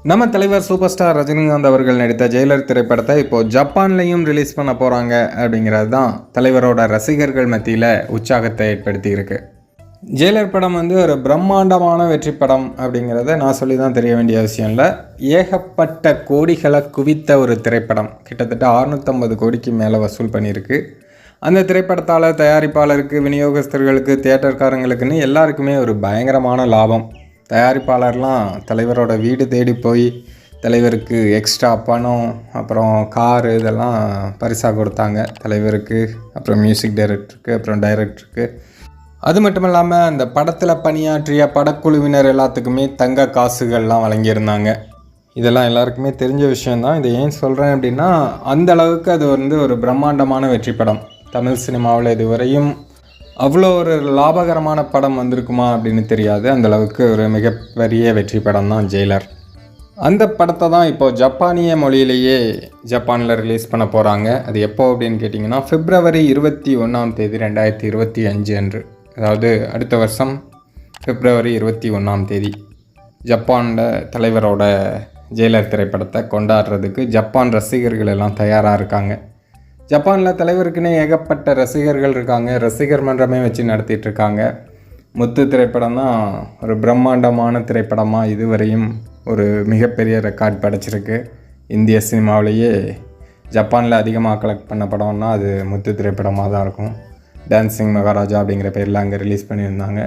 நம்ம தலைவர் super star Rajinikanth அவர்கள் நடித்த ஜெயிலர் திரைப்படத்தை இப்போது ஜப்பான்லேயும் ரிலீஸ் பண்ண போகிறாங்க அப்படிங்கிறது தான் தலைவரோட ரசிகர்கள் மத்தியில் உற்சாகத்தை ஏற்படுத்தி இருக்கு. ஜெயிலர் படம் ஒரு பிரம்மாண்டமான வெற்றி படம் அப்படிங்கிறத நான் சொல்லி தான் தெரிய வேண்டிய அவசியம் இல்லை. ஏகப்பட்ட கோடிகளை குவித்த ஒரு திரைப்படம், கிட்டத்தட்ட 650 கோடிக்கு மேலே வசூல் பண்ணியிருக்கு. அந்த திரைப்படத்தால் தயாரிப்பாளருக்கு, விநியோகஸ்தர்களுக்கு, தியேட்டர்காரங்களுக்குன்னு எல்லாருக்குமே ஒரு பயங்கரமான லாபம். தயாரிப்பாளர்லாம் தலைவரோட வீடு தேடி போய் தலைவருக்கு எக்ஸ்ட்ரா பணம், அப்புறம் காரு இதெல்லாம் பரிசாக கொடுத்தாங்க தலைவருக்கு, அப்புறம் மியூசிக் டைரக்டருக்கு, அப்புறம் டைரக்டருக்கு. அது மட்டும் இல்லாமல் அந்த படத்தில் பணியாற்றிய படக்குழுவினர் எல்லாத்துக்குமே தங்க காசுகள்லாம் வழங்கியிருந்தாங்க. இதெல்லாம் எல்லாருக்குமே தெரிஞ்ச விஷயந்தான். இதை ஏன் சொல்கிறேன் அப்படின்னா, அந்த அளவுக்கு அது ஒரு பிரம்மாண்டமான வெற்றி படம். தமிழ் சினிமாவில் இதுவரையும் அவ்வளோ ஒரு லாபகரமான படம் வந்திருக்குமா அப்படின்னு தெரியாது. அந்தளவுக்கு ஒரு மிகப்பெரிய வெற்றி படம் தான் ஜெயிலர். அந்த படத்தை தான் இப்போது ஜப்பானிய மொழியிலேயே ஜப்பானில் ரிலீஸ் பண்ண போகிறாங்க. அது எப்போ அப்படின்னு கேட்டிங்கன்னா, February 21 2025 அன்று, அதாவது அடுத்த வருஷம் February 21 ஜப்பானில் தலைவரோட ஜெயிலர் திரைப்படத்தை கொண்டாடுறதுக்கு ஜப்பான் ரசிகர்கள் எல்லாம் தயாராக இருக்காங்க. ஜப்பானில் தலைவருக்குன்னே ஏகப்பட்ட ரசிகர்கள் இருக்காங்க. ரசிகர் மன்றமே வச்சு நடத்திட்டுருக்காங்க. முத்து திரைப்படம் தான் ஒரு பிரம்மாண்டமான திரைப்படமாக இதுவரையும் ஒரு மிகப்பெரிய ரெக்கார்ட் படைச்சிருக்கு. இந்திய சினிமாவிலேயே ஜப்பானில் அதிகமாக கலெக்ட் பண்ண படம்னா அது முத்து திரைப்படமாக தான் இருக்கும். டான்சிங் மகாராஜா அப்படிங்கிற பேரில் அங்கே ரிலீஸ் பண்ணியிருந்தாங்க.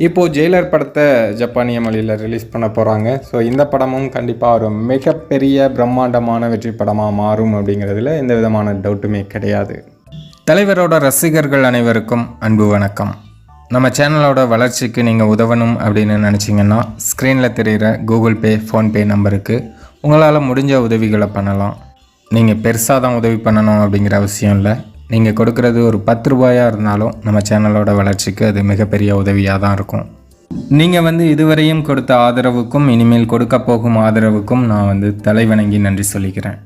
இப்போது ஜெயிலர் படத்தை ஜப்பானிய மொழியில் ரிலீஸ் பண்ண போகிறாங்க. ஸோ இந்த படமும் கண்டிப்பாக ஒரு மிகப்பெரிய பிரம்மாண்டமான வெற்றி படமாக மாறும் அப்படிங்கிறதுல எந்த விதமான டவுட்டுமே கிடையாது. தலைவரோட ரசிகர்கள் அனைவருக்கும் அன்பு வணக்கம். நம்ம சேனலோட வளர்ச்சிக்கு நீங்கள் உதவணும் அப்படின்னு நினச்சிங்கன்னா, ஸ்க்ரீனில் தெரிகிற கூகுள் பே, ஃபோன்பே நம்பருக்கு உங்களால் முடிஞ்ச உதவிகளை பண்ணலாம். நீங்கள் பெருசாக தான் உதவி பண்ணணும் அப்படிங்கிற அவசியம் இல்லை. நீங்கள் கொடுக்குறது ஒரு 10 ரூபாயாக இருந்தாலும் நம்ம சேனலோட வளர்ச்சிக்கு அது மிகப்பெரிய உதவியாக தான் இருக்கும். நீங்கள் இதுவரையும் கொடுத்த ஆதரவுக்கும் இனிமேல் கொடுக்க போகும் ஆதரவுக்கும் நான் தலைவணங்கி நன்றி சொல்லிக்கிறேன்.